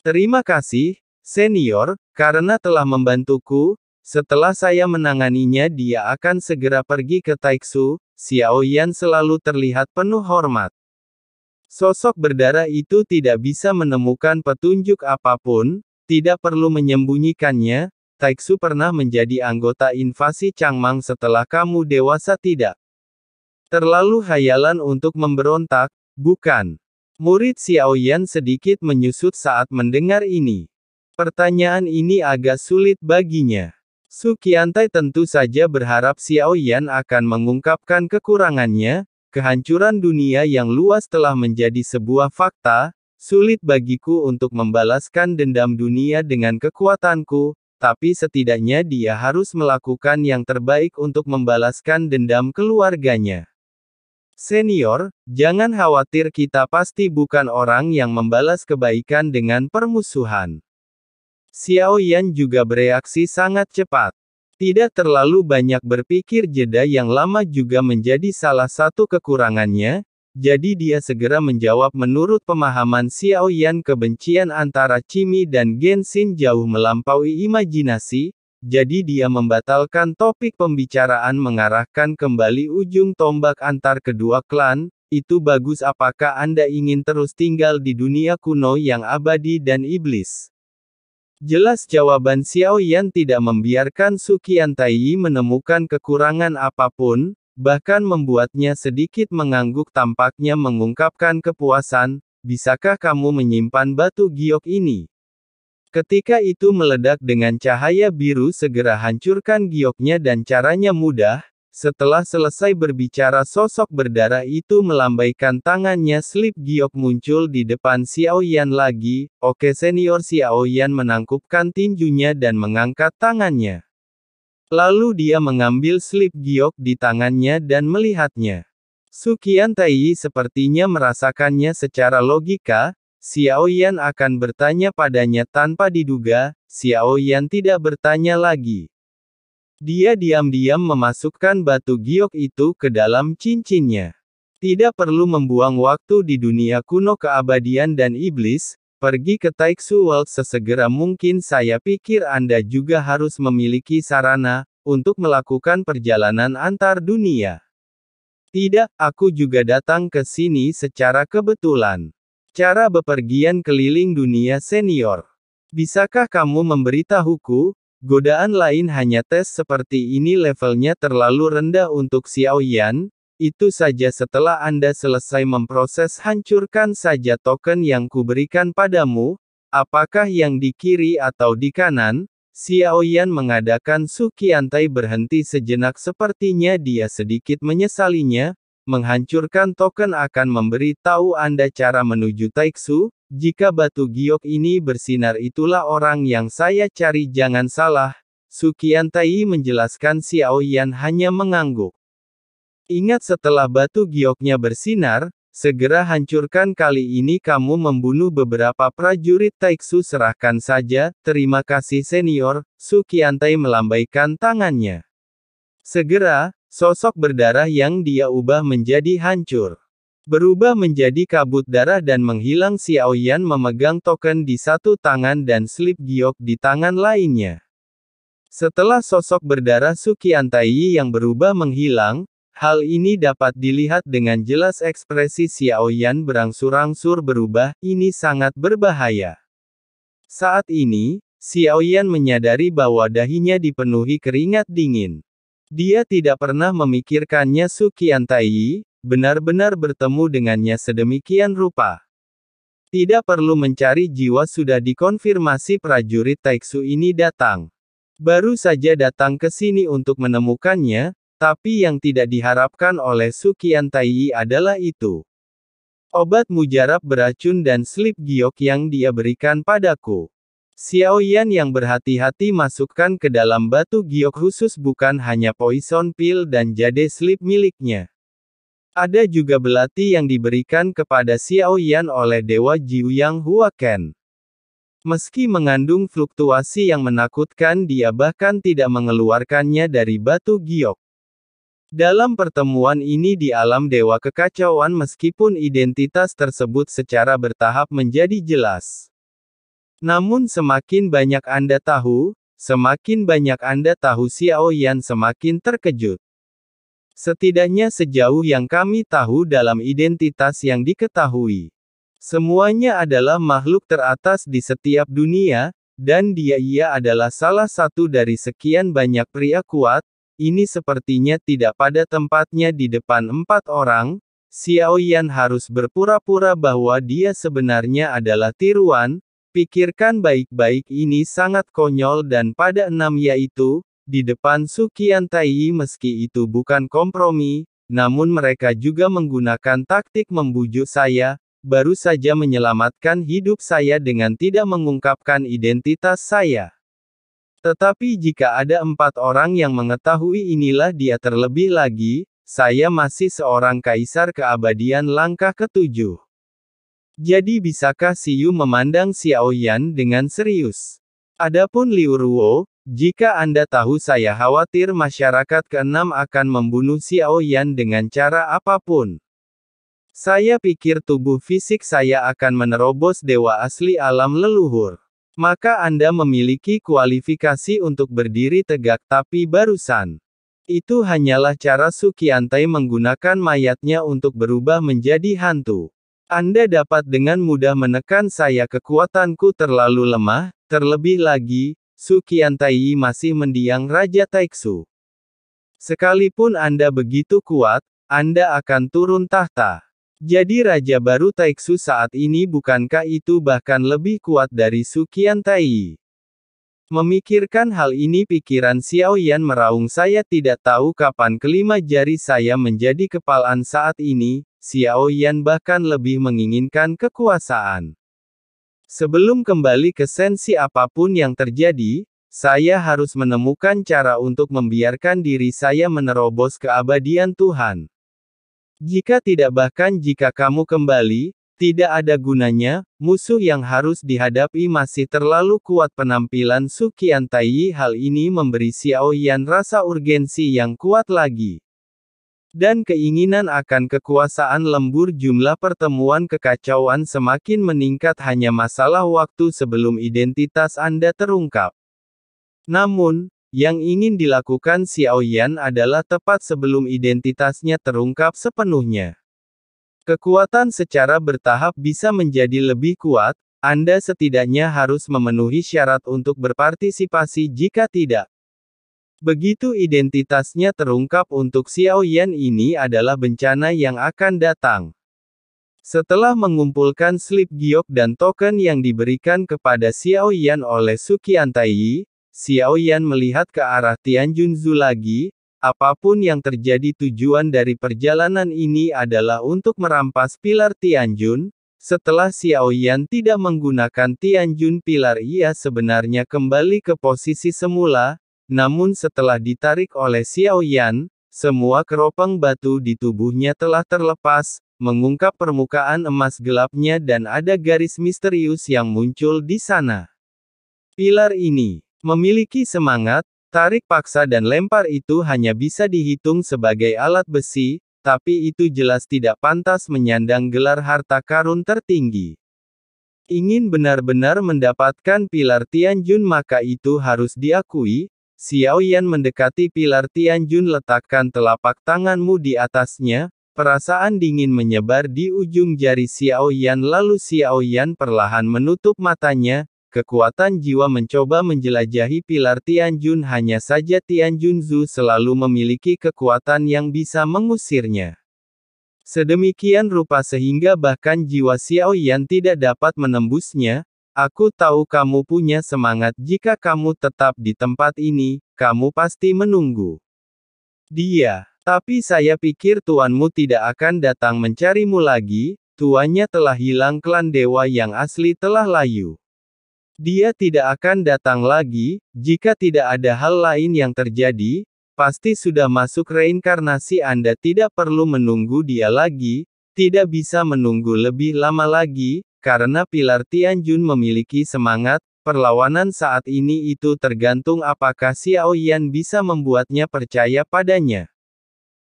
Terima kasih, senior, karena telah membantuku. Setelah saya menanganinya dia akan segera pergi ke Taiksu. Xiao Yan selalu terlihat penuh hormat. Sosok berdarah itu tidak bisa menemukan petunjuk apapun, tidak perlu menyembunyikannya. Taiksu pernah menjadi anggota invasi Changmang setelah kamu dewasa tidak? Terlalu khayalan untuk memberontak, bukan? Murid Xiao Yan sedikit menyusut saat mendengar ini. Pertanyaan ini agak sulit baginya. Su Qiantai tentu saja berharap Xiao Yan akan mengungkapkan kekurangannya. Kehancuran dunia yang luas telah menjadi sebuah fakta. Sulit bagiku untuk membalaskan dendam dunia dengan kekuatanku, tapi setidaknya dia harus melakukan yang terbaik untuk membalaskan dendam keluarganya. Senior, jangan khawatir, kita pasti bukan orang yang membalas kebaikan dengan permusuhan. Xiao Yan juga bereaksi sangat cepat. Tidak terlalu banyak berpikir, jeda yang lama juga menjadi salah satu kekurangannya, jadi dia segera menjawab. Menurut pemahaman Xiao Yan, kebencian antara Cimi dan Genshin jauh melampaui imajinasi, jadi dia membatalkan topik pembicaraan, mengarahkan kembali ujung tombak antar kedua klan. Itu bagus. Apakah Anda ingin terus tinggal di dunia kuno yang abadi dan iblis? Jelas jawaban Xiao Yan tidak membiarkan Su Qiantai menemukan kekurangan apapun, bahkan membuatnya sedikit mengangguk, tampaknya mengungkapkan kepuasan. Bisakah kamu menyimpan batu giok ini? Ketika itu meledak dengan cahaya biru, segera hancurkan gioknya, dan caranya mudah. Setelah selesai berbicara, sosok berdarah itu melambaikan tangannya, slip giok muncul di depan Xiao Yan lagi. Oke senior. Xiao Yan menangkupkan tinjunya dan mengangkat tangannya. Lalu dia mengambil slip giok di tangannya dan melihatnya. Su Qiantai sepertinya merasakannya secara logika. Xiao Yan akan bertanya padanya tanpa diduga. Xiao Yan tidak bertanya lagi. Dia diam-diam memasukkan batu giok itu ke dalam cincinnya. Tidak perlu membuang waktu di dunia kuno keabadian dan iblis, pergi ke Taiksu World sesegera mungkin. Saya pikir Anda juga harus memiliki sarana untuk melakukan perjalanan antar dunia. Tidak, aku juga datang ke sini secara kebetulan. Cara bepergian keliling dunia senior. Bisakah kamu memberitahuku? Godaan lain hanya tes seperti ini levelnya terlalu rendah untuk Xiao Yan. Itu saja. Setelah Anda selesai memproses, hancurkan saja token yang kuberikan padamu. Apakah yang di kiri atau di kanan? Xiao Yan mengadakan. Su Qiantai berhenti sejenak, sepertinya dia sedikit menyesalinya. Menghancurkan token akan memberi tahu Anda cara menuju Taiksu. Jika batu giok ini bersinar, itulah orang yang saya cari. Jangan salah, Su Qiantai menjelaskan. Xiao Yan hanya mengangguk. Ingat, setelah batu gioknya bersinar, segera hancurkan. Kali ini kamu membunuh beberapa prajurit Taiksu. Serahkan saja. Terima kasih senior. Su Qiantai melambaikan tangannya. Segera, sosok berdarah yang dia ubah menjadi hancur, berubah menjadi kabut darah dan menghilang. Xiao Yan memegang token di satu tangan dan slip giok di tangan lainnya. Setelah sosok berdarah Su Qiantai yang berubah menghilang, hal ini dapat dilihat dengan jelas. Ekspresi Xiao Yan berangsur-angsur berubah. Ini sangat berbahaya. Saat ini, Xiao Yan menyadari bahwa dahinya dipenuhi keringat dingin. Dia tidak pernah memikirkannya Su Qiantai benar-benar bertemu dengannya sedemikian rupa. Tidak perlu mencari jiwa, sudah dikonfirmasi prajurit Taiksu ini datang. Baru saja datang ke sini untuk menemukannya, tapi yang tidak diharapkan oleh Su Qiantai adalah itu. Obat mujarab beracun dan slip giok yang dia berikan padaku. Xiao Yan yang berhati-hati masukkan ke dalam batu giok khusus, bukan hanya poison pill dan jade slip miliknya. Ada juga belati yang diberikan kepada Xiao Yan oleh Dewa Jiuyang Huaken. Meski mengandung fluktuasi yang menakutkan, dia bahkan tidak mengeluarkannya dari batu giok. Dalam pertemuan ini di alam dewa kekacauan, meskipun identitas tersebut secara bertahap menjadi jelas, Namun semakin banyak Anda tahu, Xiao Yan semakin terkejut. Setidaknya sejauh yang kami tahu dalam identitas yang diketahui. Semuanya adalah makhluk teratas di setiap dunia, dan ia adalah salah satu dari sekian banyak pria kuat. Ini sepertinya tidak pada tempatnya di depan 4 orang. Xiao Yan harus berpura-pura bahwa dia sebenarnya adalah tiruan. Pikirkan baik-baik, ini sangat konyol, dan pada 6 yaitu, di depan Su Qiantai, meski itu bukan kompromi, namun mereka juga menggunakan taktik membujuk saya, baru saja menyelamatkan hidup saya dengan tidak mengungkapkan identitas saya. Tetapi jika ada 4 orang yang mengetahui inilah dia, terlebih lagi, saya masih seorang kaisar keabadian langkah ke-7. Jadi bisakah Siyu memandang Xiao Yan dengan serius? Adapun Liu Ruo, jika Anda tahu, saya khawatir masyarakat ke-6 akan membunuh Xiao Yan dengan cara apapun. Saya pikir tubuh fisik saya akan menerobos dewa asli alam leluhur. Maka Anda memiliki kualifikasi untuk berdiri tegak, tapi barusan. Itu hanyalah cara Su Qiantai menggunakan mayatnya untuk berubah menjadi hantu. Anda dapat dengan mudah menekan saya, kekuatanku terlalu lemah, terlebih lagi, Su Qiantai masih mendiang Raja Taiksu. Sekalipun Anda begitu kuat, Anda akan turun tahta. Jadi Raja baru Taiksu saat ini, bukankah itu bahkan lebih kuat dari Su Qiantai? Memikirkan hal ini, pikiran Xiao Yan meraung. Saya tidak tahu kapan kelima jari saya menjadi kepalan saat ini. Xiao Yan bahkan lebih menginginkan kekuasaan. Sebelum kembali ke sensi, apapun yang terjadi, saya harus menemukan cara untuk membiarkan diri saya menerobos keabadian Tuhan. Jika tidak, bahkan jika kamu kembali, tidak ada gunanya. Musuh yang harus dihadapi masih terlalu kuat. Penampilan Su Qiantai hal ini memberi Xiao Yan rasa urgensi yang kuat lagi. Dan keinginan akan kekuasaan lembur. Jumlah pertemuan kekacauan semakin meningkat, hanya masalah waktu sebelum identitas Anda terungkap. Namun, yang ingin dilakukan Xiao Yan adalah tepat sebelum identitasnya terungkap sepenuhnya. Kekuatan secara bertahap bisa menjadi lebih kuat. Anda setidaknya harus memenuhi syarat untuk berpartisipasi. Jika tidak, begitu identitasnya terungkap, untuk Xiao Yan ini adalah bencana yang akan datang. Setelah mengumpulkan slip giok dan token yang diberikan kepada Xiao Yan oleh Su Qiantai, Xiao Yan melihat ke arah Tianjunzu lagi. Apapun yang terjadi, tujuan dari perjalanan ini adalah untuk merampas pilar Tianjun. Setelah Xiao Yan tidak menggunakan Tianjun pilar, ia sebenarnya kembali ke posisi semula. Namun setelah ditarik oleh Xiao Yan, semua keropang batu di tubuhnya telah terlepas, mengungkap permukaan emas gelapnya, dan ada garis misterius yang muncul di sana. Pilar ini memiliki semangat, tarik paksa dan lempar. Itu hanya bisa dihitung sebagai alat besi, tapi itu jelas tidak pantas menyandang gelar harta karun tertinggi. Ingin benar-benar mendapatkan pilar Tianjun, maka itu harus diakui. Xiao Yan mendekati pilar Tianjun. Letakkan telapak tanganmu di atasnya. Perasaan dingin menyebar di ujung jari Xiao Yan. Lalu Xiao Yan perlahan menutup matanya. Kekuatan jiwa mencoba menjelajahi pilar Tianjun. Hanya saja Tianjunzu selalu memiliki kekuatan yang bisa mengusirnya. Sedemikian rupa sehingga bahkan jiwa Xiao Yan tidak dapat menembusnya. Aku tahu kamu punya semangat. Jika kamu tetap di tempat ini, kamu pasti menunggu dia. Tapi saya pikir tuanmu tidak akan datang mencarimu lagi. Tuannya telah hilang. Klan dewa yang asli telah layu. Dia tidak akan datang lagi. Jika tidak ada hal lain yang terjadi, pasti sudah masuk reinkarnasi. Anda tidak perlu menunggu dia lagi. Tidak bisa menunggu lebih lama lagi. Karena pilar Tianjun memiliki semangat, perlawanan saat ini itu tergantung apakah Xiao Yan bisa membuatnya percaya padanya.